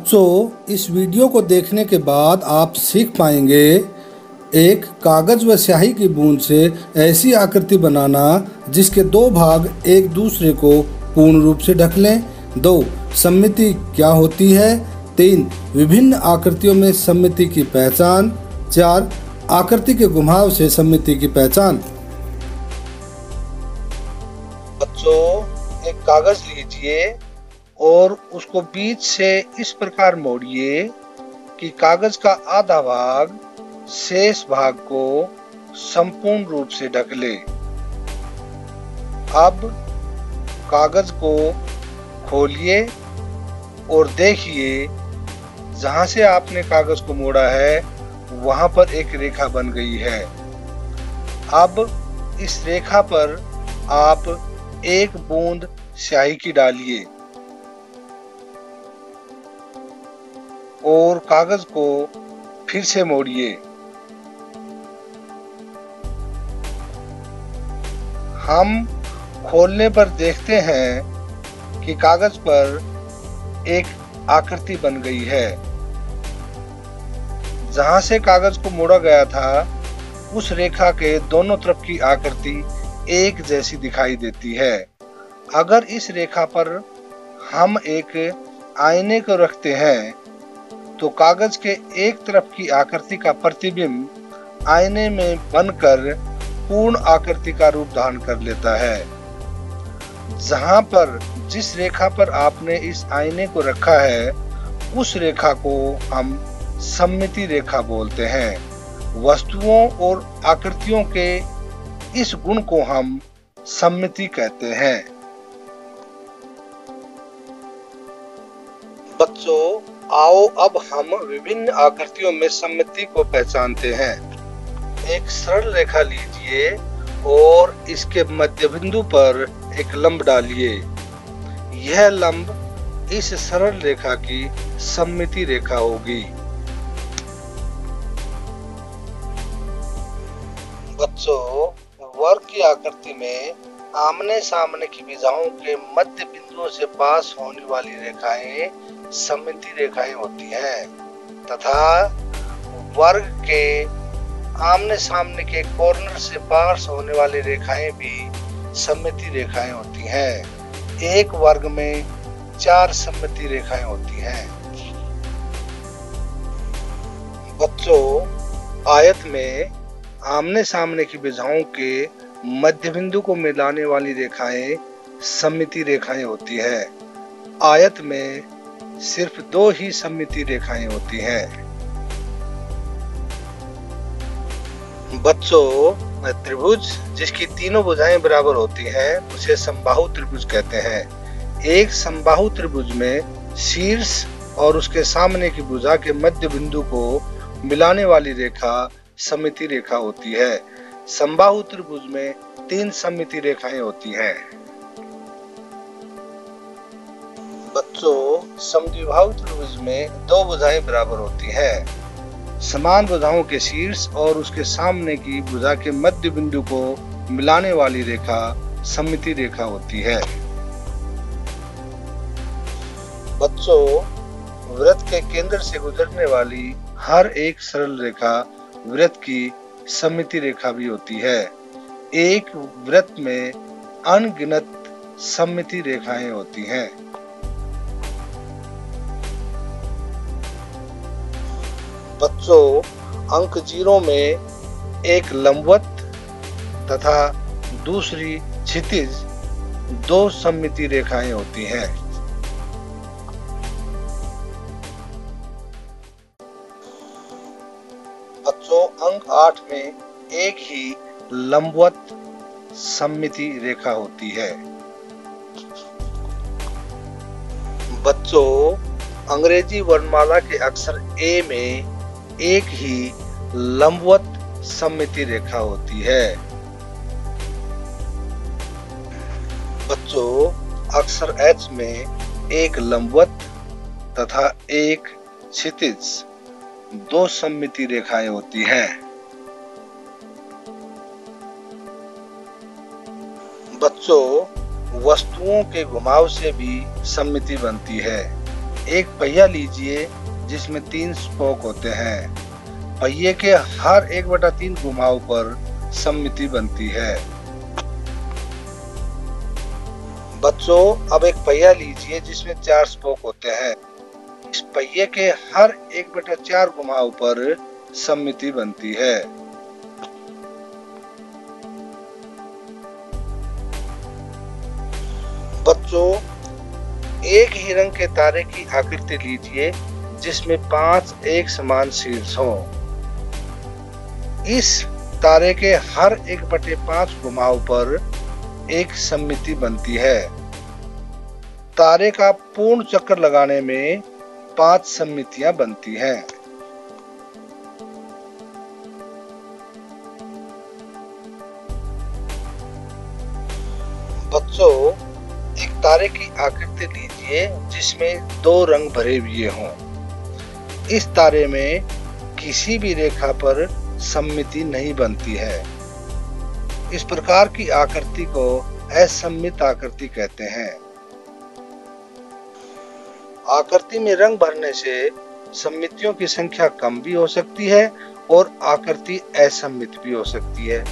बच्चों, इस वीडियो को देखने के बाद आप सीख पाएंगे एक कागज़ व स्याही की बूंद से ऐसी आकृति बनाना जिसके दो भाग एक दूसरे को पूर्ण रूप से ढक लें। 2. सममिति क्या होती है। 3. विभिन्न आकृतियों में सममिति की पहचान। 4. आकृति के घुमाव से सममिति की पहचान। बच्चों, एक कागज लीजिए और उसको बीच से इस प्रकार मोड़िए कि कागज का आधा भाग शेष भाग को संपूर्ण रूप से ढक ले। अब कागज को खोलिए और देखिए, जहां से आपने कागज को मोड़ा है वहां पर एक रेखा बन गई है। अब इस रेखा पर आप एक बूंद स्याही की डालिए और कागज को फिर से मोड़िए। हम खोलने पर देखते हैं कि कागज पर एक आकृति बन गई है। जहां से कागज को मोड़ा गया था उस रेखा के दोनों तरफ की आकृति एक जैसी दिखाई देती है। अगर इस रेखा पर हम एक आईने को रखते हैं तो कागज के एक तरफ की आकृति का प्रतिबिंब आईने में बनकर पूर्ण आकृति का रूप धारण कर लेता है। जहां पर जिस रेखा पर आपने इस आईने को रखा है उस रेखा को हम सममिति रेखा बोलते हैं। वस्तुओं और आकृतियों के इस गुण को हम सममिति कहते हैं। बच्चों, आओ अब हम विभिन्न आकृतियों में सममिति को पहचानते हैं। एक सरल रेखा लीजिए और इसके मध्य बिंदु पर एक लंब डालिए। यह लंब इस सरल रेखा की सममिति रेखा होगी। बच्चों, वर्ग की आकृति में आमने सामने की भुजाओं के मध्य बिंदुओं से पास होने वाली रेखाएं सममिति रेखाएं होती हैं तथा वर्ग के आमने सामने के कॉर्नर से पास होने वाली रेखाएं भी सममिति रेखाएं होती हैं। एक वर्ग में 4 सममिति रेखाएं होती हैं। बच्चों, आयत में आमने सामने की भुजाओं के मध्य बिंदु को मिलाने वाली रेखाएं सममिति रेखाएं होती है। आयत में सिर्फ 2 ही सममिति रेखाएं होती हैं। बच्चों, त्रिभुज जिसकी तीनों भुजाएं बराबर होती हैं उसे समबाहु त्रिभुज कहते हैं। एक समबाहु त्रिभुज में शीर्ष और उसके सामने की भुजा के मध्य बिंदु को मिलाने वाली रेखा सममिति रेखा होती है। समबाहु त्रिभुज में 3 सममिति रेखाएं होती हैं। बच्चों, समद्विबाहु त्रिभुज में 2 भुजाएं बराबर होती हैं। समान भुजाओं के शीर्ष और उसके सामने की भुजा के मध्य बिंदु को मिलाने वाली रेखा सममिति रेखा होती है। बच्चों, वृत्त के केंद्र से गुजरने वाली हर एक सरल रेखा वृत्त की सममिति रेखा भी होती है। एक वृत्त में अनगिनत सममिति रेखाएं होती हैं। बच्चों, अंक 0 में एक लंबवत तथा दूसरी क्षितिज 2 सममिति रेखाएं होती हैं। बच्चों, अंक 8 में एक ही लंबवत सममिति रेखा होती है। बच्चों, अंग्रेजी वर्णमाला के अक्षर ए में एक ही लंबवत सममिति रेखा होती है। बच्चों, अक्षर एच में एक लंबवत तथा एक क्षितिज 2 सममिति रेखाएं होती हैं। बच्चों, वस्तुओं के घुमाव से भी सममिति बनती है। एक पहिया लीजिए जिसमें 3 स्पोक होते हैं। पहिए के हर 1/3 घुमाव पर सममिति बनती है। बच्चों, अब एक पहिया लीजिए जिसमें 4 स्पोक होते हैं। इस पहिए के हर 1/4 घुमाव पर सममिति बनती है। बच्चों, एक ही रंग के तारे की आकृति लीजिए जिसमें 5 एक समान शीर्ष हों। इस तारे के हर 1/5 घुमाव पर एक सममिति बनती है। तारे का पूर्ण चक्कर लगाने में 5 सममितियां बनती हैं। बच्चों, एक तारे की आकृति लीजिए जिसमें 2 रंग भरे हुए हों। इस तारे में किसी भी रेखा पर सममिति नहीं बनती है। इस प्रकार की आकृति को असममित आकृति कहते हैं। आकृति में रंग भरने से सममितियों की संख्या कम भी हो सकती है और आकृति असममित भी हो सकती है।